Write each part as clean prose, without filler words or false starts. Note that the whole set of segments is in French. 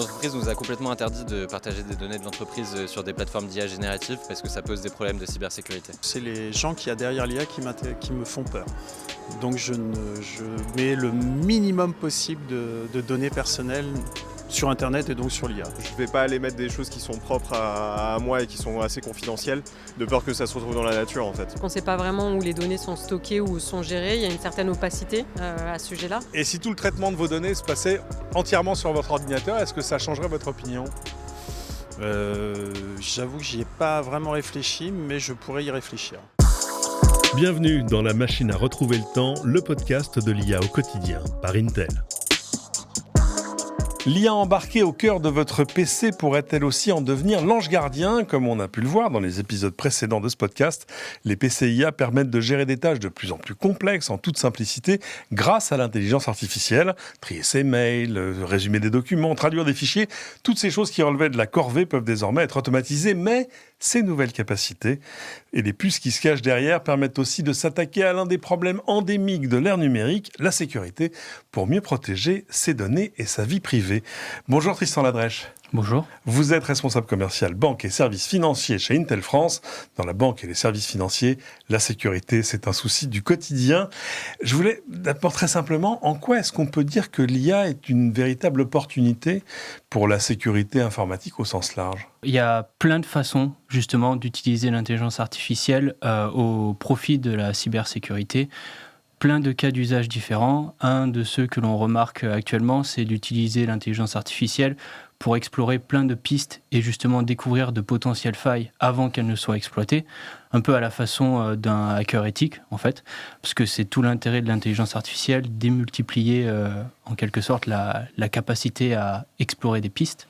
entreprise nous a complètement interdit de partager des données de l'entreprise sur des plateformes d'IA générative parce que ça pose des problèmes de cybersécurité. C'est les gens qu'il y a derrière l'IA qui me font peur. Donc je mets le minimum possible de données personnelles sur Internet et donc sur l'IA. Je ne vais pas aller mettre des choses qui sont propres à moi et qui sont assez confidentielles, de peur que ça se retrouve dans la nature en fait. On ne sait pas vraiment où les données sont stockées ou sont gérées, il y a une certaine opacité à ce sujet-là. Et si tout le traitement de vos données se passait entièrement sur votre ordinateur, est-ce que ça changerait votre opinion ? J'avoue que j'y ai pas vraiment réfléchi, mais je pourrais y réfléchir. Bienvenue dans La Machine à retrouver le temps, le podcast de l'IA au quotidien par Intel. L'IA embarquée au cœur de votre PC pourrait-elle aussi en devenir l'ange gardien ? Comme on a pu le voir dans les épisodes précédents de ce podcast, les PC IA permettent de gérer des tâches de plus en plus complexes en toute simplicité grâce à l'intelligence artificielle. Trier ses mails, résumer des documents, traduire des fichiers, toutes ces choses qui relevaient de la corvée peuvent désormais être automatisées, mais ces nouvelles capacités et les puces qui se cachent derrière permettent aussi de s'attaquer à l'un des problèmes endémiques de l'ère numérique, la sécurité, pour mieux protéger ses données et sa vie privée. Bonjour Tristan Ladrèche. Bonjour. Vous êtes responsable commercial banque et services financiers chez Intel France. Dans la banque et les services financiers, la sécurité, c'est un souci du quotidien. Je voulais d'abord très simplement, en quoi est-ce qu'on peut dire que l'IA est une véritable opportunité pour la sécurité informatique au sens large ? Il y a plein de façons justement d'utiliser l'intelligence artificielle au profit de la cybersécurité. Plein de cas d'usage différents. Un de ceux que l'on remarque actuellement, c'est d'utiliser l'intelligence artificielle pour explorer plein de pistes et justement découvrir de potentielles failles avant qu'elles ne soient exploitées, un peu à la façon d'un hacker éthique en fait, parce que c'est tout l'intérêt de l'intelligence artificielle, démultiplier en quelque sorte la capacité à explorer des pistes.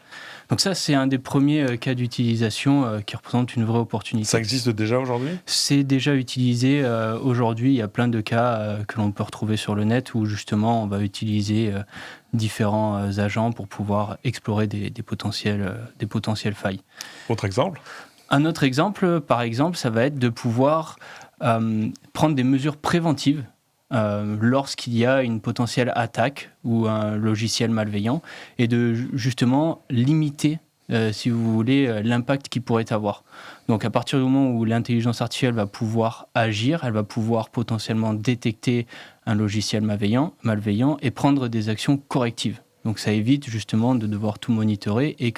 Donc ça, c'est un des premiers cas d'utilisation qui représente une vraie opportunité. Ça existe déjà aujourd'hui ? C'est déjà utilisé aujourd'hui. Il y a plein de cas que l'on peut retrouver sur le net où justement on va utiliser différents agents pour pouvoir explorer des potentielles failles. Autre exemple ? Un autre exemple, par exemple, ça va être de pouvoir prendre des mesures préventives lorsqu'il y a une potentielle attaque ou un logiciel malveillant et de justement limiter, si vous voulez, l'impact qu'il pourrait avoir. Donc à partir du moment où l'intelligence artificielle va pouvoir agir, elle va pouvoir potentiellement détecter un logiciel malveillant et prendre des actions correctives. Donc ça évite justement de devoir tout monitorer et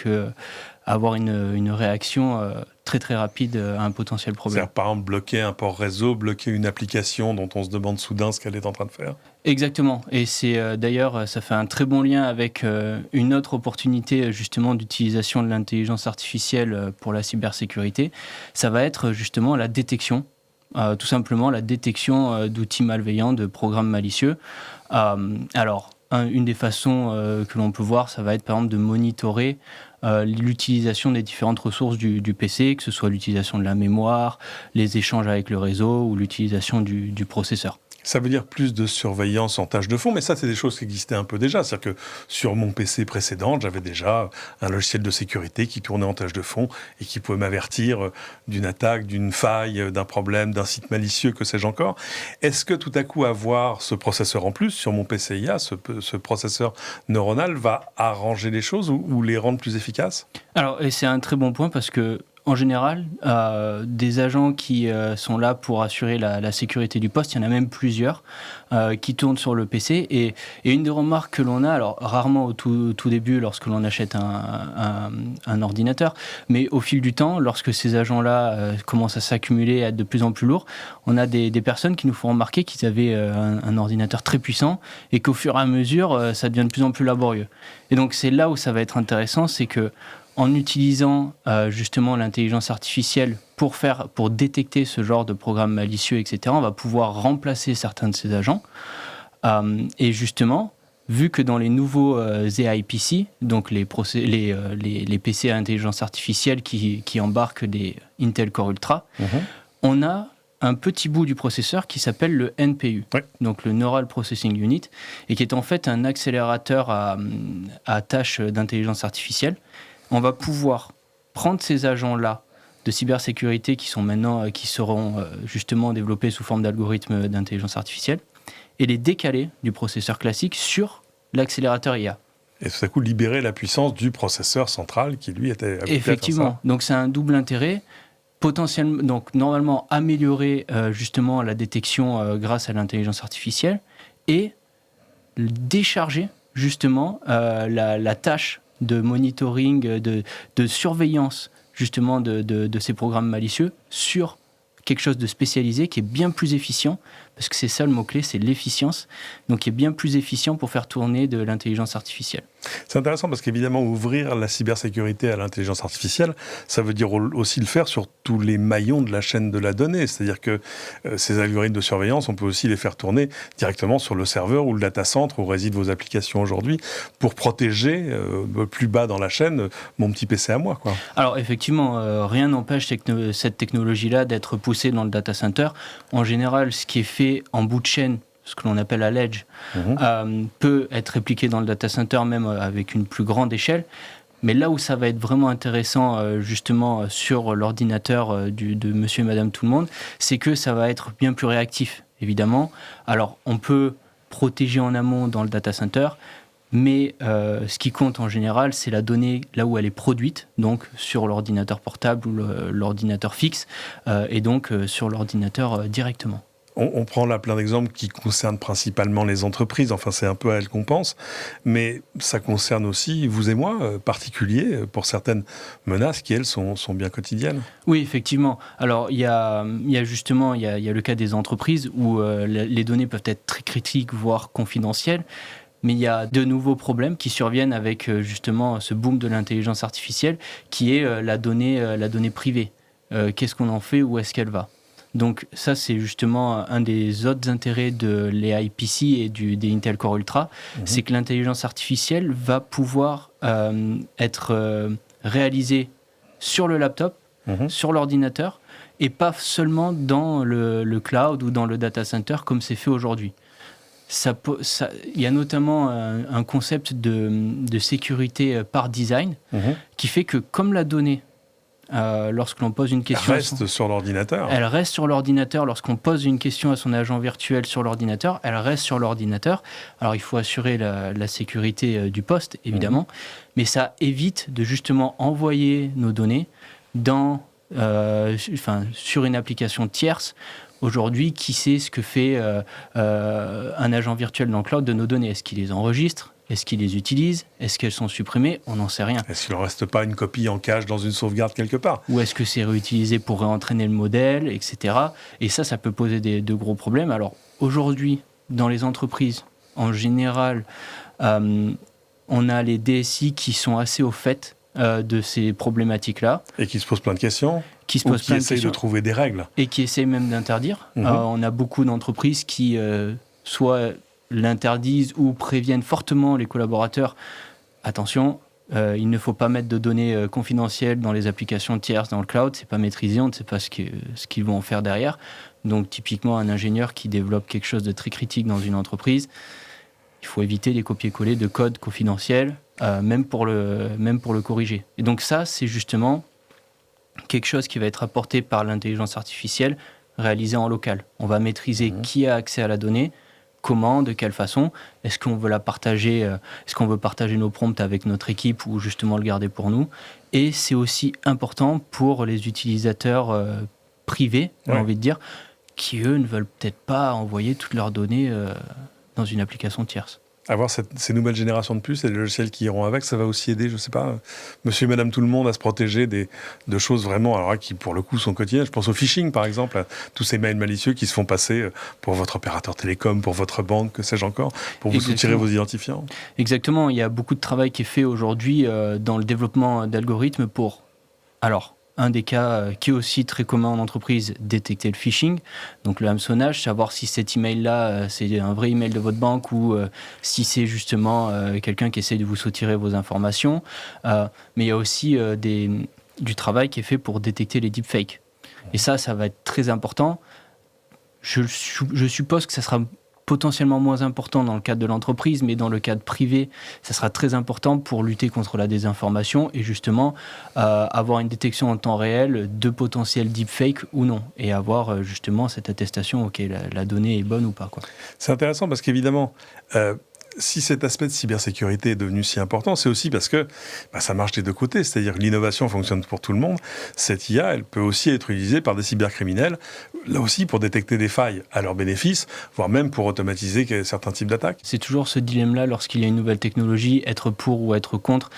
avoir une réaction très très rapide à un potentiel problème. C'est-à-dire par exemple bloquer un port réseau, bloquer une application dont on se demande soudain ce qu'elle est en train de faire. Exactement, et c'est d'ailleurs ça fait un très bon lien avec une autre opportunité justement d'utilisation de l'intelligence artificielle pour la cybersécurité. Ça va être justement la détection. Tout simplement la détection d'outils malveillants, de programmes malicieux. Une des façons que l'on peut voir, ça va être par exemple de monitorer l'utilisation des différentes ressources du PC, que ce soit l'utilisation de la mémoire, les échanges avec le réseau ou l'utilisation du processeur. Ça veut dire plus de surveillance en tâche de fond, mais ça, c'est des choses qui existaient un peu déjà. C'est-à-dire que sur mon PC précédent, j'avais déjà un logiciel de sécurité qui tournait en tâche de fond et qui pouvait m'avertir d'une attaque, d'une faille, d'un problème, d'un site malicieux, que sais-je encore. Est-ce que tout à coup, avoir ce processeur en plus sur mon PC IA, ce processeur neuronal, va arranger les choses ou les rendre plus efficaces ? Alors, et c'est un très bon point parce que en général, des agents qui sont là pour assurer la sécurité du poste, il y en a même plusieurs qui tournent sur le PC. Et une des remarques que l'on a, alors rarement au tout début lorsque l'on achète un ordinateur, mais au fil du temps, lorsque ces agents-là commencent à s'accumuler, à être de plus en plus lourds, on a des personnes qui nous font remarquer qu'ils avaient un ordinateur très puissant et qu'au fur et à mesure, ça devient de plus en plus laborieux. Et donc c'est là où ça va être intéressant, c'est que en utilisant justement l'intelligence artificielle pour détecter ce genre de programme malicieux, etc., on va pouvoir remplacer certains de ces agents. Et justement, vu que dans les nouveaux AI PC, donc les PC à intelligence artificielle qui embarquent des Intel Core Ultra, on a un petit bout du processeur qui s'appelle le NPU, donc le Neural Processing Unit, et qui est en fait un accélérateur à tâches d'intelligence artificielle. On va pouvoir prendre ces agents-là de cybersécurité qui seront justement développés sous forme d'algorithmes d'intelligence artificielle et les décaler du processeur classique sur l'accélérateur IA. et tout à coup libérer la puissance du processeur central qui, lui, était habitué à faire Effectivement. ça. Donc c'est un double intérêt. Potentiellement, donc normalement améliorer justement la détection grâce à l'intelligence artificielle et décharger justement la tâche de monitoring, de surveillance justement de ces programmes malicieux sur quelque chose de spécialisé qui est bien plus efficient, parce que c'est ça le mot-clé, c'est l'efficience, donc qui est bien plus efficient pour faire tourner de l'intelligence artificielle. C'est intéressant parce qu'évidemment, ouvrir la cybersécurité à l'intelligence artificielle, ça veut dire aussi le faire sur tous les maillons de la chaîne de la donnée. C'est-à-dire que ces algorithmes de surveillance, on peut aussi les faire tourner directement sur le serveur ou le data center où résident vos applications aujourd'hui pour protéger plus bas dans la chaîne mon petit PC à moi, quoi. Alors effectivement, rien n'empêche cette technologie-là d'être poussée dans le data center. En général, ce qui est fait en bout de chaîne, ce que l'on appelle à l'edge, peut être répliqué dans le data center même avec une plus grande échelle. Mais là où ça va être vraiment intéressant justement sur l'ordinateur de monsieur et madame tout le monde, c'est que ça va être bien plus réactif, évidemment. Alors on peut protéger en amont dans le data center, mais ce qui compte en général, c'est la donnée là où elle est produite, donc sur l'ordinateur portable ou l'ordinateur fixe, et donc sur l'ordinateur directement. On prend là plein d'exemples qui concernent principalement les entreprises, enfin c'est un peu à elles qu'on pense, mais ça concerne aussi vous et moi, particuliers, pour certaines menaces qui, elles, sont bien quotidiennes. Oui, effectivement. Alors il y a justement il y a le cas des entreprises où les données peuvent être très critiques, voire confidentielles. Mais il y a de nouveaux problèmes qui surviennent avec justement ce boom de l'intelligence artificielle qui est la donnée privée. Qu'est-ce qu'on en fait, où est-ce qu'elle va ? Donc ça, c'est justement un des autres intérêts de l'AI PC et des Intel Core Ultra, c'est que l'intelligence artificielle va pouvoir être réalisée sur le laptop, sur l'ordinateur, et pas seulement dans le cloud ou dans le data center comme c'est fait aujourd'hui. Il y a notamment un concept de sécurité par design qui fait que comme la donnée, lorsque l'on pose une question... Elle reste sur l'ordinateur. Elle reste sur l'ordinateur. Lorsqu'on pose une question à son agent virtuel sur l'ordinateur, elle reste sur l'ordinateur. Alors, il faut assurer la sécurité du poste, évidemment, mais ça évite de justement envoyer nos données sur une application tierce. Aujourd'hui, qui sait ce que fait un agent virtuel dans le cloud de nos données ? Est-ce qu'il les enregistre ? Est-ce qu'ils les utilisent ? Est-ce qu'elles sont supprimées ? On n'en sait rien. Est-ce qu'il n'en reste pas une copie en cache dans une sauvegarde quelque part ? Ou est-ce que c'est réutilisé pour réentraîner le modèle, etc. Et ça peut poser de gros problèmes. Alors aujourd'hui, dans les entreprises, en général, on a les DSI qui sont assez au fait de ces problématiques-là. Et qui se posent plein de questions ? Qui se ou posent qui plein de essayent questions. de trouver des règles ? Et qui essayent même d'interdire. On a beaucoup d'entreprises qui soit l'interdisent ou préviennent fortement les collaborateurs. Attention, il ne faut pas mettre de données confidentielles dans les applications tierces dans le cloud, c'est pas maîtrisé, on ne sait pas ce qu'ils vont en faire derrière. Donc typiquement, un ingénieur qui développe quelque chose de très critique dans une entreprise, il faut éviter les copier-coller de code confidentiel, même pour le corriger. Et donc ça, c'est justement quelque chose qui va être apporté par l'intelligence artificielle, réalisé en local. On va maîtriser qui a accès à la donnée, comment, de quelle façon, est-ce qu'on veut la partager, est-ce qu'on veut partager nos prompts avec notre équipe ou justement le garder pour nous. Et c'est aussi important pour les utilisateurs privés, j'ai envie de dire, qui eux ne veulent peut-être pas envoyer toutes leurs données dans une application tierce. Avoir ces nouvelles générations de puces et les logiciels qui iront avec, ça va aussi aider, je ne sais pas, monsieur et madame tout le monde à se protéger de choses vraiment, alors qui pour le coup sont quotidiennes. Je pense au phishing par exemple, à tous ces mails malicieux qui se font passer pour votre opérateur télécom, pour votre banque, que sais-je encore, pour vous soutirer vos identifiants. Exactement, il y a beaucoup de travail qui est fait aujourd'hui dans le développement d'algorithmes pour... Alors, un des cas qui est aussi très commun en entreprise, détecter le phishing, donc le hameçonnage, savoir si cet email-là, c'est un vrai email de votre banque ou si c'est justement quelqu'un qui essaie de vous soutirer vos informations. Mais il y a aussi du travail qui est fait pour détecter les deepfakes. Et ça va être très important. Je suppose que ça sera potentiellement moins important dans le cadre de l'entreprise, mais dans le cadre privé, ça sera très important pour lutter contre la désinformation et justement avoir une détection en temps réel de potentiels deepfakes ou non, et avoir justement cette attestation, ok, la donnée est bonne ou pas, quoi. C'est intéressant parce qu'évidemment, si cet aspect de cybersécurité est devenu si important, c'est aussi parce que ça marche des deux côtés, c'est-à-dire que l'innovation fonctionne pour tout le monde. Cette IA, elle peut aussi être utilisée par des cybercriminels, là aussi pour détecter des failles à leur bénéfice, voire même pour automatiser certains types d'attaques. C'est toujours ce dilemme-là lorsqu'il y a une nouvelle technologie, être pour ou être contre.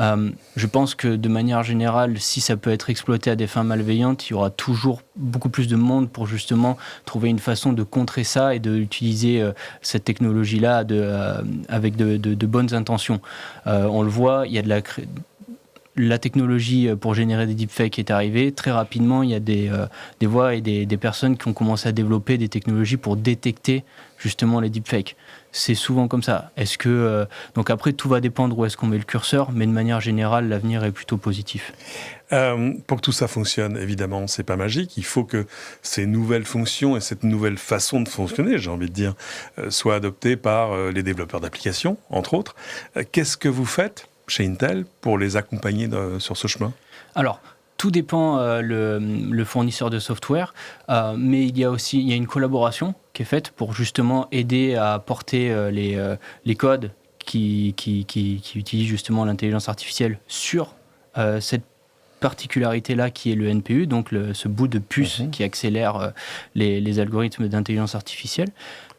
Je pense que de manière générale, si ça peut être exploité à des fins malveillantes, il y aura toujours beaucoup plus de monde pour justement trouver une façon de contrer ça et d'utiliser cette technologie-là avec de bonnes intentions. On le voit, il y a la technologie pour générer des deepfakes est arrivée. Très rapidement, il y a des voix et des personnes qui ont commencé à développer des technologies pour détecter justement les deepfakes. C'est souvent comme ça. Donc après, tout va dépendre où est-ce qu'on met le curseur, mais de manière générale, l'avenir est plutôt positif. Pour que tout ça fonctionne, évidemment, c'est pas magique. Il faut que ces nouvelles fonctions et cette nouvelle façon de fonctionner, j'ai envie de dire, soient adoptées par les développeurs d'applications, entre autres. Qu'est-ce que vous faites chez Intel pour les accompagner sur ce chemin ? Alors, tout dépend le fournisseur de software, mais il y a une collaboration qui est faite pour justement aider à porter les codes qui utilisent justement l'intelligence artificielle sur cette particularité-là qui est le NPU, donc ce bout de puce qui accélère les algorithmes d'intelligence artificielle.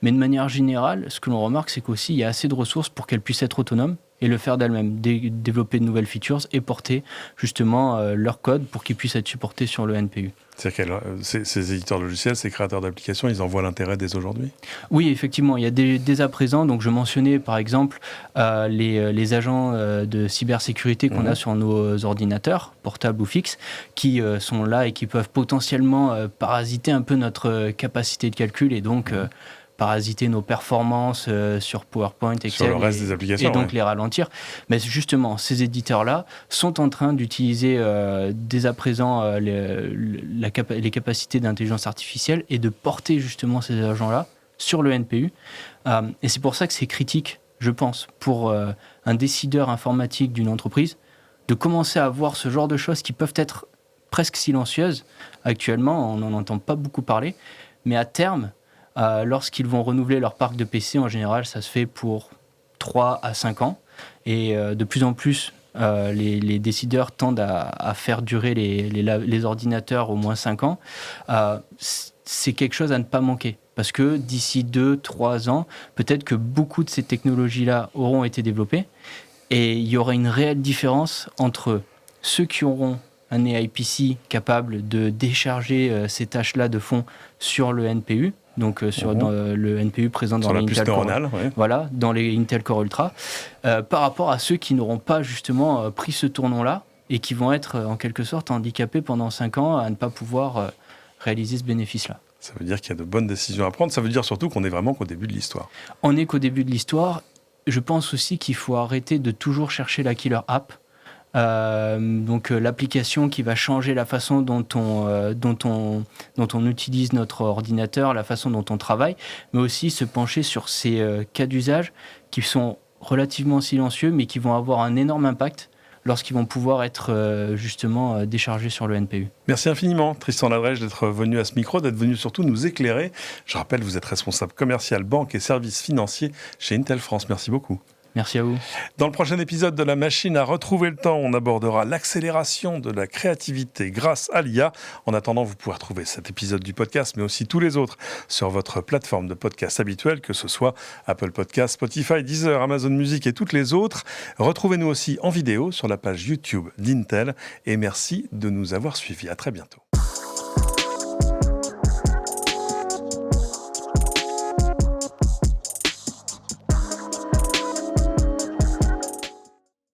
Mais de manière générale, ce que l'on remarque, c'est qu'aussi il y a assez de ressources pour qu'elles puissent être autonomes et le faire d'elles-mêmes, développer de nouvelles features et porter justement leur code pour qu'ils puissent être supportés sur le NPU. C'est-à-dire que ces éditeurs logiciels, ces créateurs d'applications, ils en voient l'intérêt dès aujourd'hui ? Oui, effectivement, il y a dès à présent, donc je mentionnais par exemple les agents de cybersécurité qu'on a sur nos ordinateurs, portables ou fixes, qui sont là et qui peuvent potentiellement parasiter un peu notre capacité de calcul et donc parasiter nos performances sur PowerPoint, Excel, sur le reste des applications, et donc les ralentir. Mais justement, ces éditeurs-là sont en train d'utiliser dès à présent les capacités d'intelligence artificielle et de porter justement ces agents-là sur le NPU. Et c'est pour ça que c'est critique, je pense, pour un décideur informatique d'une entreprise, de commencer à voir ce genre de choses qui peuvent être presque silencieuses. Actuellement, on n'en entend pas beaucoup parler, mais à terme, lorsqu'ils vont renouveler leur parc de PC, en général, ça se fait pour 3 à 5 ans. Et de plus en plus, les décideurs tendent à faire durer les ordinateurs au moins 5 ans. C'est quelque chose à ne pas manquer. Parce que d'ici 2-3 ans, peut-être que beaucoup de ces technologies-là auront été développées. Et il y aura une réelle différence entre ceux qui auront un AI-PC capable de décharger ces tâches-là de fond sur le NPU, donc dans le NPU présent dans les Intel Core, voilà, dans les Intel Core Ultra, par rapport à ceux qui n'auront pas justement pris ce tournant-là et qui vont être en quelque sorte handicapés pendant 5 ans à ne pas pouvoir réaliser ce bénéfice-là. Ça veut dire qu'il y a de bonnes décisions à prendre. Ça veut dire surtout qu'on n'est vraiment qu'au début de l'histoire. On n'est qu'au début de l'histoire. Je pense aussi qu'il faut arrêter de toujours chercher la killer app. Donc l'application qui va changer la façon dont on utilise notre ordinateur, la façon dont on travaille, mais aussi se pencher sur ces cas d'usage qui sont relativement silencieux, mais qui vont avoir un énorme impact lorsqu'ils vont pouvoir être justement déchargés sur le NPU. Merci infiniment, Tristan Ladrèche, d'être venu à ce micro, d'être venu surtout nous éclairer. Je rappelle, vous êtes responsable commercial, banque et services financiers chez Intel France. Merci beaucoup. Merci à vous. Dans le prochain épisode de La Machine à retrouver le temps, on abordera l'accélération de la créativité grâce à l'IA. En attendant, vous pouvez retrouver cet épisode du podcast, mais aussi tous les autres sur votre plateforme de podcast habituelle, que ce soit Apple Podcasts, Spotify, Deezer, Amazon Music et toutes les autres. Retrouvez-nous aussi en vidéo sur la page YouTube d'Intel. Et merci de nous avoir suivis. À très bientôt.